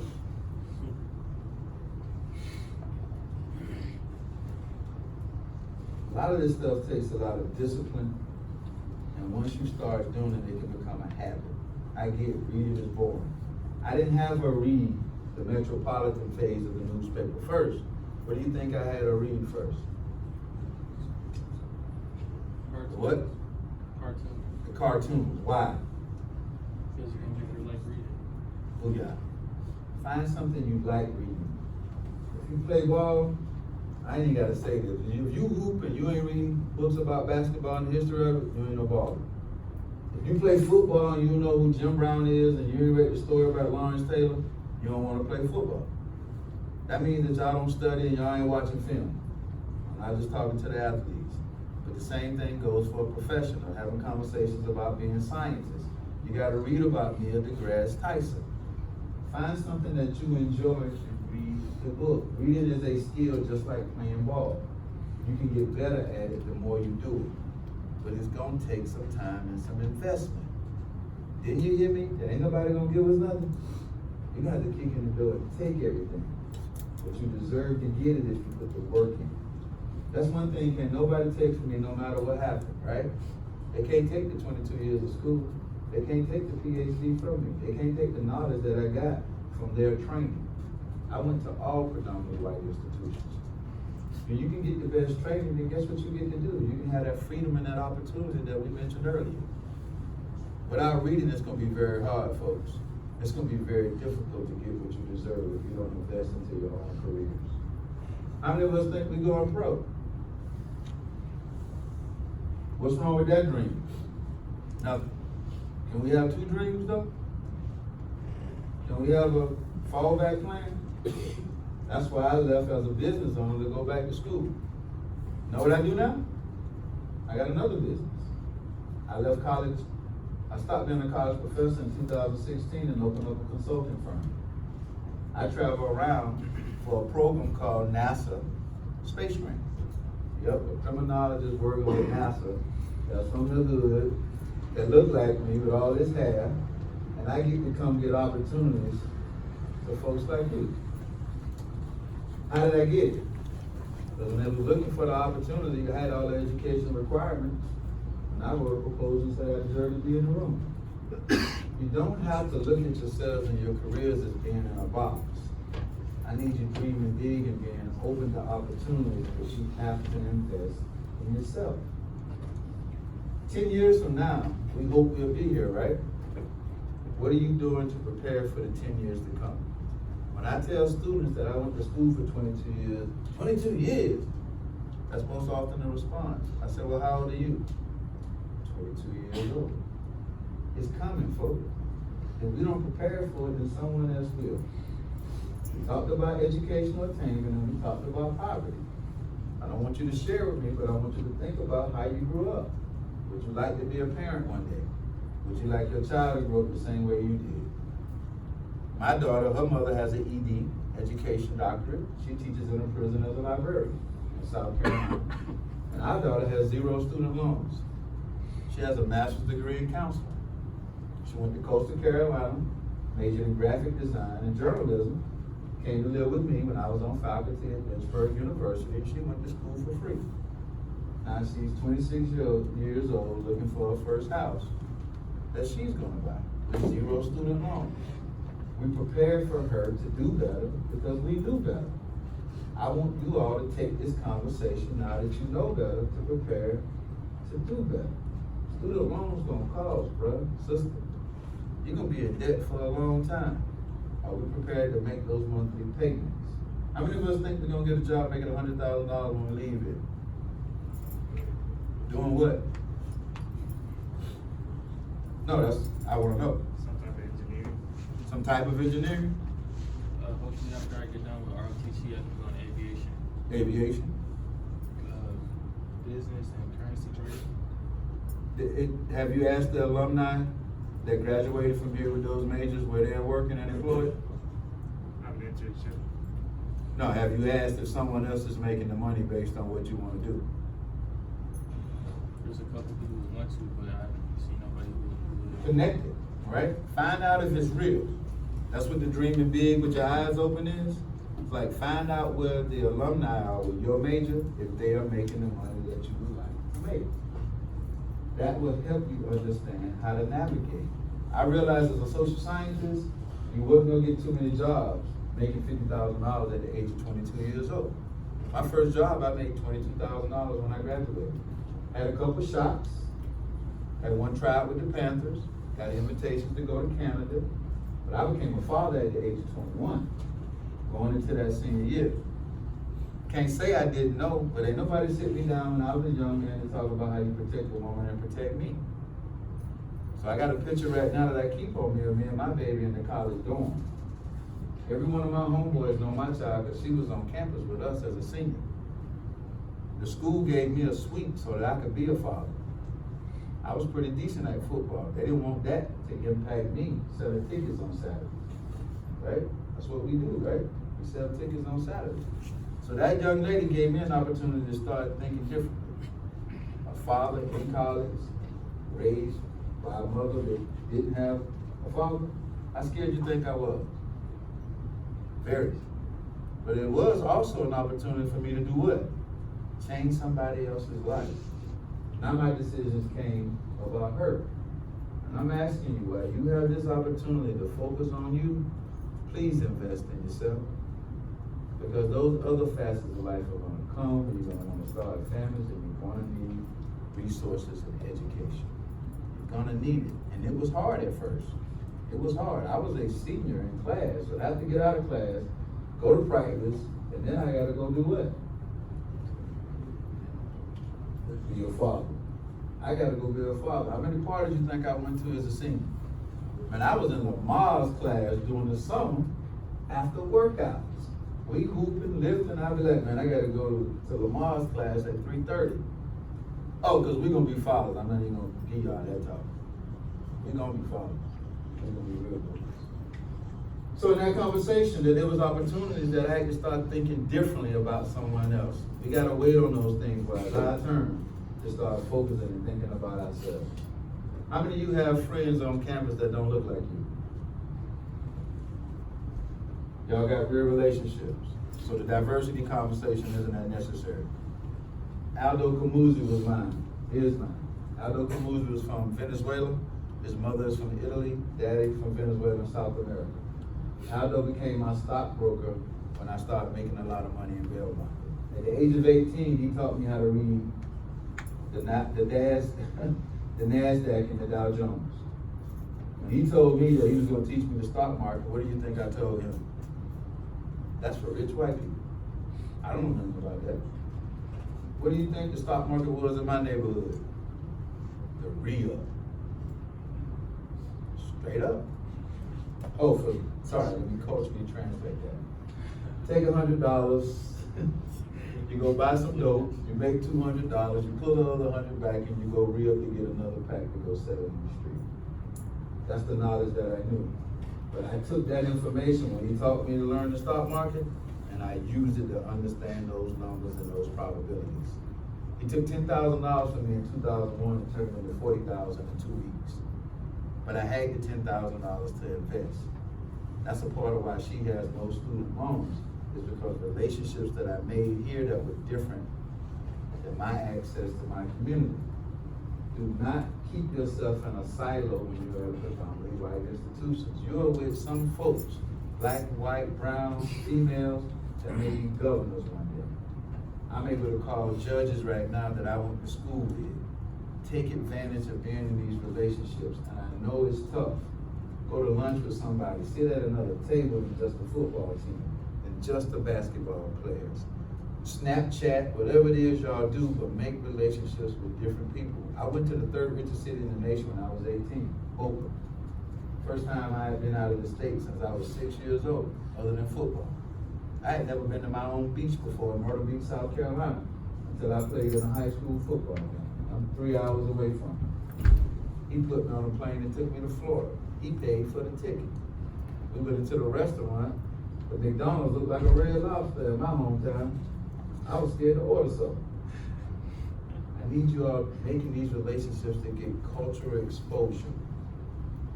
A lot of this stuff takes a lot of discipline, and once you start doing it, it can become a habit. I get it, reading is boring. I didn't have her read the metropolitan phase of the newspaper first. What do you think I had her read first? Cartoon. What? Cartoon. The cartoons. Why? Because you can make her like reading. Booyah. Find something you like reading. If you play ball, I ain't gotta say this. If you hoop and you ain't reading books about basketball and the history of it, you ain't no baller. If you play football and you know who Jim Brown is and you ain't read the story about Lawrence Taylor, you don't wanna play football. That means that y'all don't study and y'all ain't watching film. I'm not just talking to the athletes. But the same thing goes for a professional, having conversations about being scientists. You gotta read about Neil deGrasse Tyson. Find something that you enjoy and read the book. Reading is a skill just like playing ball. You can get better at it the more you do it. But it's gonna take some time and some investment. Didn't you hear me? There ain't nobody gonna give us nothing. You're gonna have to kick in the door and take everything. But you deserve to get it if you put the work in. That's one thing can nobody take from me no matter what happened, right? They can't take the 22 years of school. They can't take the PhD from me. They can't take the knowledge that I got from their training. I went to all predominantly white institutions. When you can get the best training, then guess what you get to do? You can have that freedom and that opportunity that we mentioned earlier. Without reading, it's gonna be very hard, folks. It's gonna be very difficult to get what you deserve if you don't invest into your own careers. How many of us think we're going pro? What's wrong with that dream? Nothing. Can we have two dreams though? Can we have a fallback plan? That's why I left as a business owner to go back to school. Know what I do now? I got another business. I left college. I stopped being a college professor in 2016 and opened up a consulting firm. I travel around for a program called NASA Space Grant. Yep, a criminologist working with NASA that's from the hood that look like me with all this hair, and I get to come get opportunities for folks like you. How did I get it? Because when I was looking for the opportunity, I had all the education requirements, and I wrote a proposal and said I deserve to be in the room. You don't have to look at yourselves and your careers as being in a box. I need you dreaming big and being open to opportunities, but you have to invest in yourself. 10 years from now, we hope we'll be here, right? What are you doing to prepare for the 10 years to come? When I tell students that I went to school for 22 years, that's most often the response. I said, well, how old are you? 22 years old. It's coming, folks. If we don't prepare for it, then someone else will. We talked about educational attainment and we talked about poverty. I don't want you to share with me, but I want you to think about how you grew up. Would you like to be a parent one day? Would you like your child to grow up the same way you did? My daughter, her mother has an ED, education doctorate. She teaches in a prison as a librarian in South Carolina. And our daughter has 0 student loans. She has a master's degree in counseling. She went to Coastal Carolina, majored in graphic design and journalism, came to live with me when I was on faculty at Lynchburg University. She went to school for free. Now she's 26 years old looking for her first house that she's gonna buy with 0 student loans. We prepared for her to do better because we do better. I want you all to take this conversation now that you know better to prepare to do better. Student loans gonna cost, brother, sister. You're gonna be in debt for a long time. Are we prepared to make those monthly payments? How many of us think we're gonna get a job making $100,000 when we leave it? Doing what? No, I wanna know. Some type of engineering. Some type of engineering? Hopefully after I get done with ROTC, I can go in aviation, Aviation? business and currency trading. Have you asked the alumni that graduated from here with those majors where they're working and employed? I'm an internship. No, have you asked if someone else is making the money based on what you want to do? There's a couple people who want to, but I haven't seen nobody who Connected, right? Find out if it's real. That's what the dreaming big with your eyes open is. It's like find out where the alumni are with your major if they are making the money that you would like to make. That will help you understand how to navigate. I realized as a social scientist, you wasn't gonna get too many jobs making $50,000 at the age of 22 years old. My first job, I made $22,000 when I graduated. Had a couple shots, had one trial with the Panthers, got invitations to go to Canada, but I became a father at the age of 21, going into that senior year. Can't say I didn't know, but ain't nobody sit me down when I was a young man to talk about how you protect a woman and protect me. So I got a picture right now that I keep on me of me and my baby in the college dorm. Every one of my homeboys know my child because she was on campus with us as a senior. The school gave me a suite so that I could be a father. I was pretty decent at football. They didn't want that to impact me selling tickets on Saturday, right? That's what we do, right? We sell tickets on Saturday. So that young lady gave me an opportunity to start thinking differently. A father in college, raised by a mother that didn't have a father. How scared you think I was? Very. But it was also an opportunity for me to do what? Change somebody else's life. Now my decisions came about her. And I'm asking you, while you have this opportunity to focus on you, please invest in yourself. Because those other facets of life are going to come, and you're going to want to start families, and you're going to need resources and education. You're going to need it. And it was hard at first. It was hard. I was a senior in class, so I have to get out of class, go to practice, and then I got to go do what? Be a father. I got to go be a father. How many parties you think I went to as a senior? Man, I was in Lamar's class during the summer after workouts. We hooping, lifting. I'd be like, man, I got to go to Lamar's class at 3:30. Oh, because we're going to be fathers. I'm not even going to give y'all that talk. We're going to be fathers. We're going to be real good. So in that conversation, that there was opportunities that I had to start thinking differently about someone else. We got to wait on those things while it's our turn to start focusing and thinking about ourselves. How many of you have friends on campus that don't look like you? Y'all got real relationships. So the diversity conversation isn't that necessary. Aldo Camusi was mine. Is mine. Aldo Camusi was from Venezuela. His mother is from Italy. Daddy from Venezuela and South America. Aldo became my stockbroker when I started making a lot of money in Belmont. At the age of 18, he taught me how to read the NASDAQ and the Dow Jones. When he told me that he was going to teach me the stock market, what do you think I told him? That's for rich white people. I don't know nothing about that. What do you think the stock market was in my neighborhood? The real. Straight up. Hopefully. Sorry, let me coach me translate that. Take $100, you go buy some dope, you make $200, you pull the other 100 back and you go re-up to get another pack to go sell it in the street. That's the knowledge that I knew. But I took that information when he taught me to learn the stock market, and I used it to understand those numbers and those probabilities. He took $10,000 from me in 2001 and turned it into $40,000 in 2 weeks. But I had the $10,000 to invest. That's a part of why she has no student loans, is because relationships that I made here that were different than my access to my community. Do not keep yourself in a silo when you're at predominantly white institutions. You're with some folks, black, white, brown, females, that may be governors one day. I'm able to call judges right now that I went to school with. Take advantage of being in these relationships, and I know it's tough. Go to lunch with somebody, sit at another table than just a football team, than just the basketball players. Snapchat, whatever it is y'all do, but make relationships with different people. I went to the third richest city in the nation when I was 18, Oakland. First time I had been out of the state since I was 6 years old, other than football. I had never been to my own beach before in Myrtle Beach, South Carolina, until I played in a high school football game. I'm 3 hours away from him. He put me on a plane and took me to Florida. He paid for the ticket. We went into the restaurant, but McDonald's looked like a Red Lobster in my hometown. I was scared to order something. I need you all making these relationships to get cultural exposure.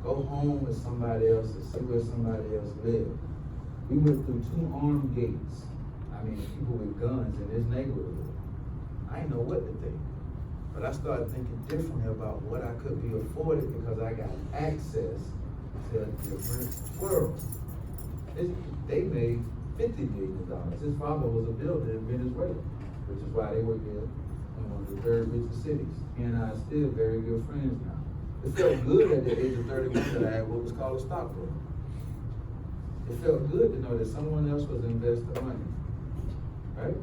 Go home with somebody else and see where somebody else lives. We went through 2 armed gates. I mean, people with guns in this neighborhood. I didn't know what to think. But I started thinking differently about what I could be afforded because I got access to a different world. They made $50 million. His father was a builder in Venezuela, which is why they were here in one of the third richest cities. He and I are still very good friends now. It felt good at the age of 31 that I had what was called a stockbroker. It felt good to know that someone else was investing money, right?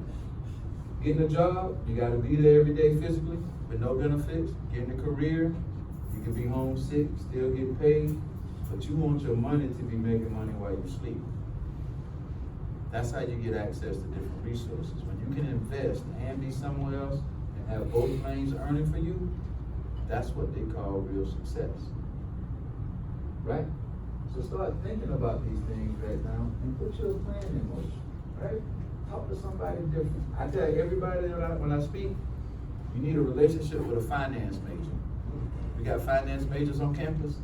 Getting a job, you gotta be there every day physically with no benefits. Getting a career, you can be homesick, still get paid, but you want your money to be making money while you sleep. That's how you get access to different resources. When you can invest and be somewhere else and have both lanes earning for you, that's what they call real success. Right? So start thinking about these things right now and put your plan in motion, right? Talk to somebody different. I tell everybody that when I speak, you need a relationship with a finance major. We got finance majors on campus.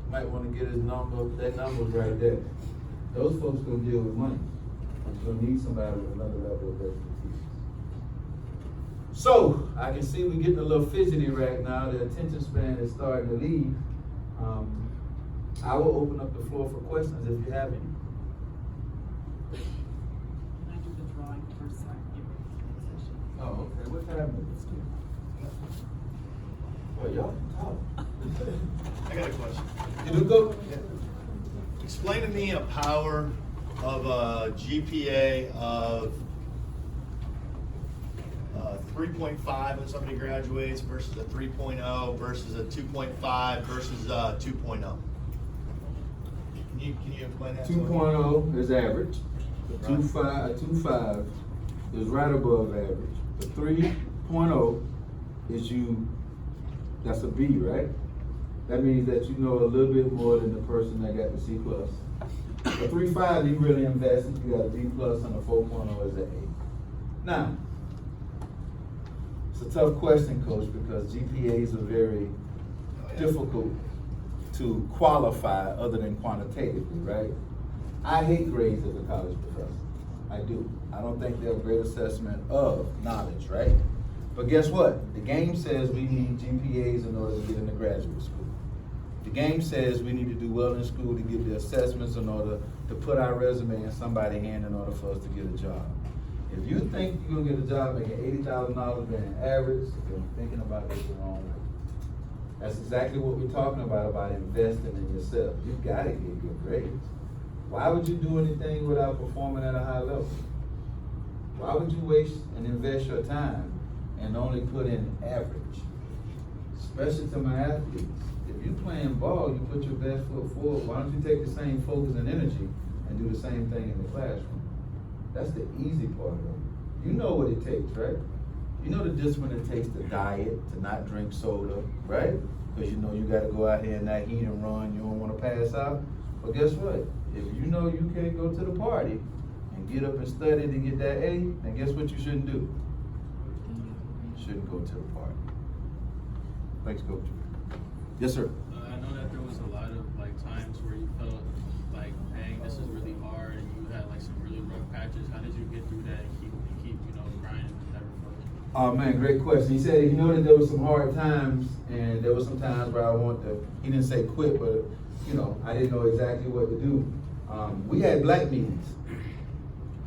Might want to get his number, that number's right there. Those folks gonna deal with money. You're gonna need somebody with another level of expertise. So, I can see we getting a little fidgety right now. The attention span is starting to leave. I will open up the floor for questions if you have any. I do the drawing first, so I can get ready for the session. Oh, okay. What's happening? Well, y'all can talk. I got a question. You do go? Explain to me a power of a GPA of 3.5 when somebody graduates versus a 3.0 versus a 2.5 versus a 2.0. Can you explain that? 2.0 is average. A 2.5 is right above average. The 3.0 is that's a B, right? That means that you know a little bit more than the person that got the C+. A 3.5, you really invested, you got a B+, and a 4.0 is an A. Now, it's a tough question, Coach, because GPAs are very difficult to qualify other than quantitatively, right? I hate grades as a college professor. I do. I don't think they're a great assessment of knowledge, right? But guess what? The game says we need GPAs in order to get into graduate school. The game says we need to do well in school to get the assessments in order to put our resume in somebody's hand in order for us to get a job. If you think you're gonna get a job making $80,000 being average, you're thinking about it the wrong way. That's exactly what we're talking about investing in yourself. You've gotta get good grades. Why would you do anything without performing at a high level? Why would you waste and invest your time and only put in average? Especially to my athletes. If you're playing ball, you put your best foot forward. Why don't you take the same focus and energy and do the same thing in the classroom? That's the easy part of it. You know what it takes, right? You know the discipline it takes to diet, to not drink soda, right? Because you know you gotta go out here in that heat and run, you don't wanna pass out. But guess what? If you know you can't go to the party and get up and study to get that A, then guess what you shouldn't do? You shouldn't go to the party. Thanks, Coach. Yes, sir. I know that there was a lot of times where you felt like, dang, this is really hard, and you had some really rough patches. How did you get through that and keep grinding and never failing? Oh man, great question. He said he knew that there were some hard times, and there were some times where I wanted to. He didn't say quit, but I didn't know exactly what to do. We had black meetings.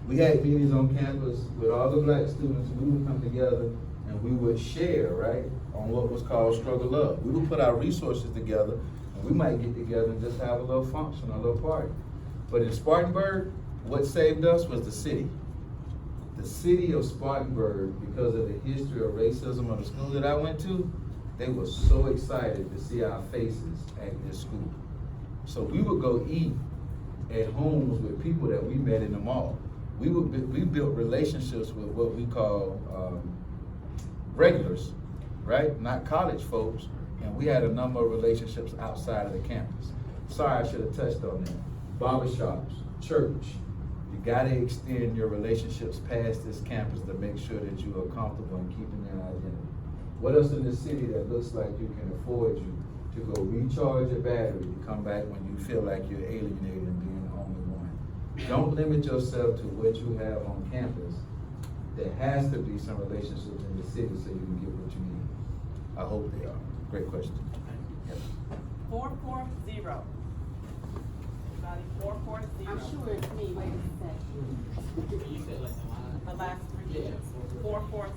We had meetings on campus with all the black students. We would come together and we would share, right, on what was called Struggle Up. We would put our resources together, and we might get together and just have a little function, a little party. But in Spartanburg, what saved us was the city. The city of Spartanburg, because of the history of racism of the school that I went to, they were so excited to see our faces at this school. So we would go eat at homes with people that we met in the mall. We built relationships with what we call regulars, right? Not college folks. And we had a number of relationships outside of the campus. Sorry, I should have touched on that. Barbershops, church. You gotta extend your relationships past this campus to make sure that you are comfortable in keeping that identity. What else in the city that looks like you can afford you to go recharge your battery to come back when you feel like you're alienated and being the only one? Don't limit yourself to what you have on campus. There has to be some relationships in the city so you can get what you need. I hope they are. Great question. Yes. 440. Everybody, 440. I'm sure it's me, wait a second. You said The last three digits. 440.